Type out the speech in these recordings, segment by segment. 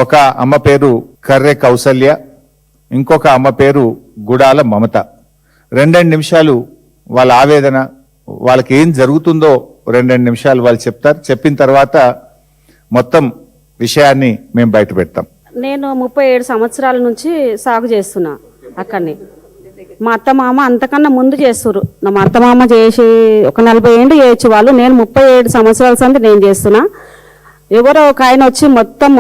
ఒక అమ్మ పేరు కర్రె కౌసల్య, ఇంకొక అమ్మ పేరు గుడాల మమత. 2 నిమిషాలు వాళ్ళ ఆవేదన, వాళ్ళకి ఏం జరుగుతుందో 2 నిమిషాలు వాళ్ళు చెప్తారు. చెప్పిన తర్వాత మొత్తం విషయాన్ని మేము బయట పెడతాం. నేను 37 సంవత్సరాల నుంచి సాగు చేస్తున్నా అక్కడిని. మా అత్తమామ అంతకన్నా ముందు చేస్తున్నారు. మా అత్తమామ చేసి ఒక 40 ఏళ్ళు చేయొచ్చు వాళ్ళు. నేను 37 సంవత్సరాల సంది నేను చేస్తున్నా. ఎవరో ఒక ఆయన వచ్చి మొత్తం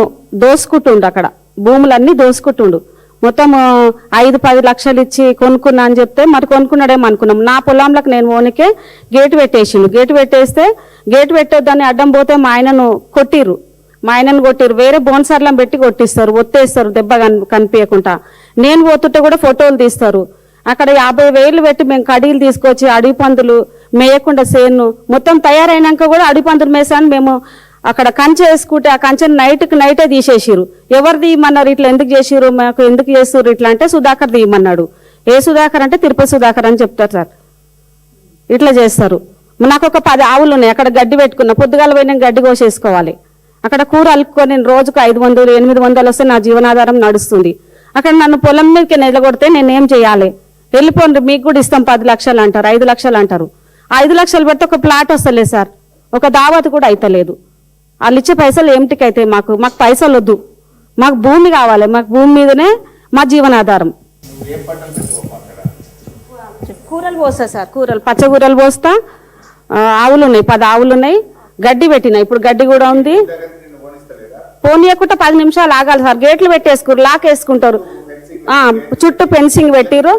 దోసుకుంటుండు, అక్కడ భూములన్నీ దోసుకుంటుండు. మొత్తం 5-10 లక్షలు ఇచ్చి కొనుక్కున్నా అని చెప్తే మరి కొనుక్కున్నాడేమో అనుకున్నాం. నా పొలంలోకి నేను ఓనికే గేటు పెట్టేసిండు. గేటు పెట్టేస్తే గేటు పెట్టొద్దని అడ్డం పోతే మా ఆయనను కొట్టిర్రు. వేరే బోన్సర్లను పెట్టి కొట్టిస్తారు, ఒత్తేస్తారు దెబ్బ కనిపించకుండా. నేను పోతుంటే కూడా ఫోటోలు తీస్తారు. అక్కడ 50,000 పెట్టి మేము కడీలు తీసుకొచ్చి అడవి పందులు మేయకుండా సేను మొత్తం తయారైనాక కూడా అడవి పందులు మేసాను. మేము అక్కడ కంచె వేసుకుంటే ఆ కంచెని నైటే తీసేసిరు. ఎవరు తీయమన్నారు, ఇట్లా ఎందుకు చేసిరు, మాకు ఎందుకు చేస్తున్నారు ఇట్లా అంటే సుధాకర్ తీయమన్నాడు. ఏ సుధాకర్ అంటే తిరుపతి సుధాకర్ అని చెప్తారు సార్. ఇట్లా చేస్తారు. నాకు ఒక 10 ఆవులు ఉన్నాయి. అక్కడ గడ్డి పెట్టుకున్నా, పొద్దుగాల పోయి నేను గడ్డి కోసేసుకోవాలి. అక్కడ కూర అలుపుకొని నేను రోజుకు 500-800 వస్తే నా జీవనాధారం నడుస్తుంది. అక్కడ నన్ను పొలం మీదకి నిలగొడితే నేనేం చేయాలి? వెళ్ళిపోండి, మీకు కూడా ఇస్తాం 10 లక్షలు అంటారు, 5 లక్షలు అంటారు. 5 లక్షలు పెడితే ఒక ప్లాట్ వస్తలేదు సార్, ఒక దావత్ కూడా అయితలేదు. వాళ్ళు ఇచ్చే పైసలు ఏమిటికైతే మాకు పైసలు వద్దు, మాకు భూమి కావాలి. మాకు భూమి మీదనే మా జీవనాధారం. కూరలు పోస్తా సార్, పచ్చకూరలు పోస్తా. ఆవులు ఉన్నాయి, 10 ఆవులు ఉన్నాయి. గడ్డి పెట్టినా, ఇప్పుడు గడ్డి కూడా ఉంది. పోనీయకుండా 10 నిమిషాలు ఆగాలి సార్. గేట్లు పెట్టేసుకురు, లాక్ వేసుకుంటారు. చుట్టూ ఫెన్సింగ్ పెట్టిరు,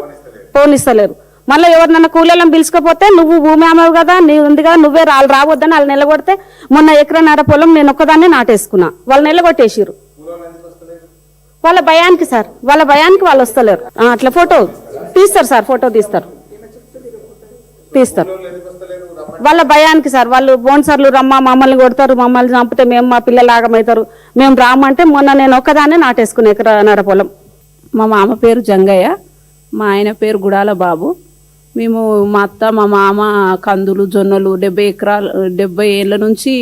పోనిస్తలేరు. మళ్ళీ ఎవరినన్నా కూలీలను పిలుచుకపోతే నువ్వు భూమి అమ్మవు కదా, నీ ఉంది కదా, నువ్వే రావద్దని వాళ్ళు నిలగొడితే మొన్న 1.5 ఎకరాల పొలం నేను ఒక్కదాన్ని నాటేసుకున్నా. వాళ్ళు నిలగొట్టేసిరు. వాళ్ళ భయానికి సార్, వాళ్ళ భయానికి వాళ్ళు వస్తలేరు. అట్లా ఫోటో తీస్తారు సార్, ఫోటో తీస్తారు. వాళ్ళ భయానికి సార్. వాళ్ళు బోన్సర్లు మమ్మల్ని కొడతారు, మమ్మల్ని చంపితే మేము మా పిల్లలు ఆగమవుతారు, మేము రామంటే మొన్న నేను ఒక్కదాన్ని నాటేసుకున్నా 1.5 ఎకరాల పొలం. మా మామ పేరు జంగయ్య, మా ఆయన పేరు గుడాల బాబు. మేము మా అత్త మా మామ కందులు జొన్నలు 70 ఏళ్ళ నుంచి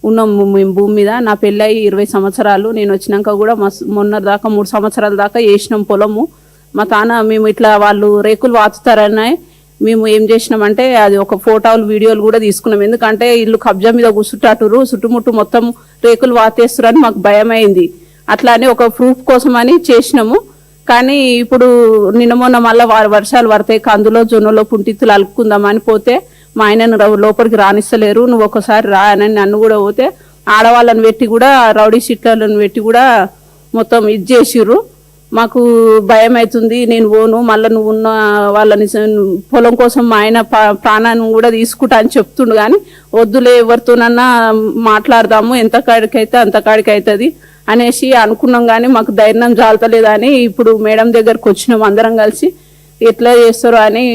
ఉన్నాం మేము భూమి మీద. నా పెళ్ళయి 20 సంవత్సరాలు. నేను వచ్చినాక కూడా మొన్న దాకా 3 సంవత్సరాల దాకా వేసినాం పొలము. మా తాన మేము ఇట్లా వాళ్ళు రేకులు వాతుతారని మేము ఏం చేసినామంటే అది ఒక ఫోటోలు వీడియోలు కూడా తీసుకున్నాం. ఎందుకంటే ఇల్లు కబ్జా మీద కూర్చుంటాటురు, చుట్టుముట్టు మొత్తం రేకులు వాతేస్తురని మాకు భయం అయింది. అట్లా అని ఒక ప్రూఫ్ కోసం అని చేసినాము. కానీ ఇప్పుడు నిన్న మొన్న మళ్ళీ వర్షాలు పడతాయి, కందులో జొన్నలో పుంటిత్తులు అలుపుకుందామని పోతే మా ఆయనను లోపలికి రానిస్తలేరు. నువ్వు ఒకసారి రా అని నన్ను కూడా పోతే ఆడవాళ్ళని పెట్టి కూడా రౌడీ షీట్లను పెట్టి కూడా మొత్తం ఇది చేసిర్రు. మాకు భయం అవుతుంది, నేను పోను, మళ్ళీ నువ్వు ఉన్న వాళ్ళని పొలం కోసం మా ఆయన ప్రాణాన్ని కూడా తీసుకుంటా అని చెప్తుండు. కానీ వద్దులే, ఎవరితోనన్నా మాట్లాడదాము, ఎంత కాడికైతే అంత కాడికి అవుతుంది అనేసి అనుకున్నాం. కానీ మాకు ధైర్యం చాలతలేదని ఇప్పుడు మేడం దగ్గరకు వచ్చినాం అందరం కలిసి. ఎట్లా చేస్తారో అని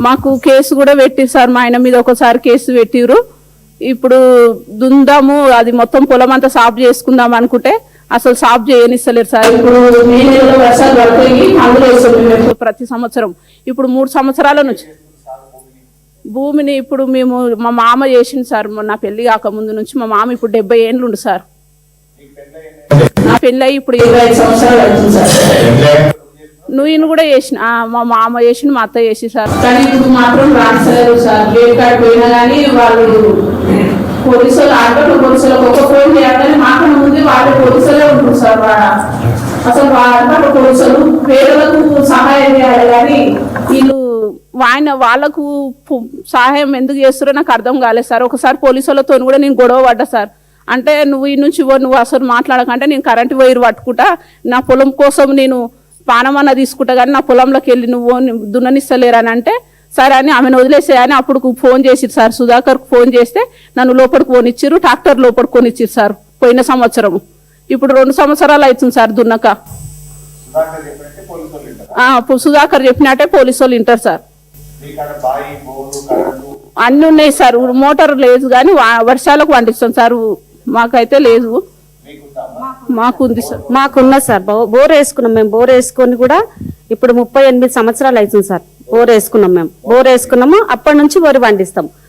మాకు కేసు కూడా పెట్టిరు సార్. మా ఆయన మీద ఒకసారి కేసు పెట్టిరు. ఇప్పుడు దుందాము, అది మొత్తం పొలం అంతా సాఫ్ చేసుకుందాం అనుకుంటే అసలు సాఫ్ చేయనిస్తలేరు సార్. ఇప్పుడు వర్షాలు పడిపోయి అందులో వేస్తాం ప్రతి సంవత్సరం. ఇప్పుడు 3 సంవత్సరాల నుంచి భూమిని ఇప్పుడు మేము మా మామ చేసింది సార్. నా పెళ్లి కాకముందు నుంచి మా మామ ఇప్పుడు 70 ఏళ్ళు ఉండు సార్. నా పెళ్ళి ఇప్పుడు 25 సంవత్సరాలు అవుతుంది సార్. నువ్వు కూడా చేసిన, మా మామ చేసిన, మా అత్త చేసి సార్. కానీ ఇప్పుడు మాత్రం రానిస్తలేరు సార్. గేట్ కాడ పోయినా కానీ వాళ్ళు పోలీసులు పోలీసులకు ఒక ఫోన్ చేయాలని మాకన్నా ముందు వాళ్ళ పోలీసులే ఉంటుంది సార్. అసలు వాళ్ళ పోలీసులు పేదలకు సహాయం చేయాలి కానీ వీళ్ళు వాళ్ళకు సహాయం ఎందుకు చేస్తారో నాకు అర్థం కాలేదు సార్. ఒకసారి పోలీసులతో కూడా నేను గొడవ పడ్డా సార్. అంటే నువ్వు ఈ నుంచి నువ్వు అసలు మాట్లాడకంటే నేను కరెంటు వైరు పట్టుకుంటా, నా పొలం కోసం నేను పానమన్న తీసుకుంటా, కానీ నా పొలంలోకి వెళ్ళి నువ్వు దున్ననిస్తలేరని అంటే సరే అని ఆమెను వదిలేసేయని అప్పుడు ఫోన్ చేసిరు సార్. సుధాకర్కు ఫోన్ చేస్తే నన్ను లోపలికి కొనిచ్చిర్రు, ట్రాక్టర్ లోపలికి కొనిచ్చిరు సార్ పోయిన సంవత్సరం. ఇప్పుడు 2 సంవత్సరాలు అవుతుంది సార్ దున్నక. సుధాకర్ చెప్పినట్టే పోలీసు వాళ్ళు వింటారు సార్. అన్నీ ఉన్నాయి సార్. మోటార్ లేదు కానీ వర్షాలకు పండిస్తాం సార్. మాకైతే లేదు, మాకుంది సార్. మాకున్నది సార్. బోర్ వేసుకున్నాం మేము. బోర్ వేసుకొని కూడా ఇప్పుడు 38 సంవత్సరాలు అవుతుంది సార్. బోర్ వేసుకున్నాం మేము. బోర్ వేసుకున్నాము, అప్పటి నుంచి వరి పండిస్తాం.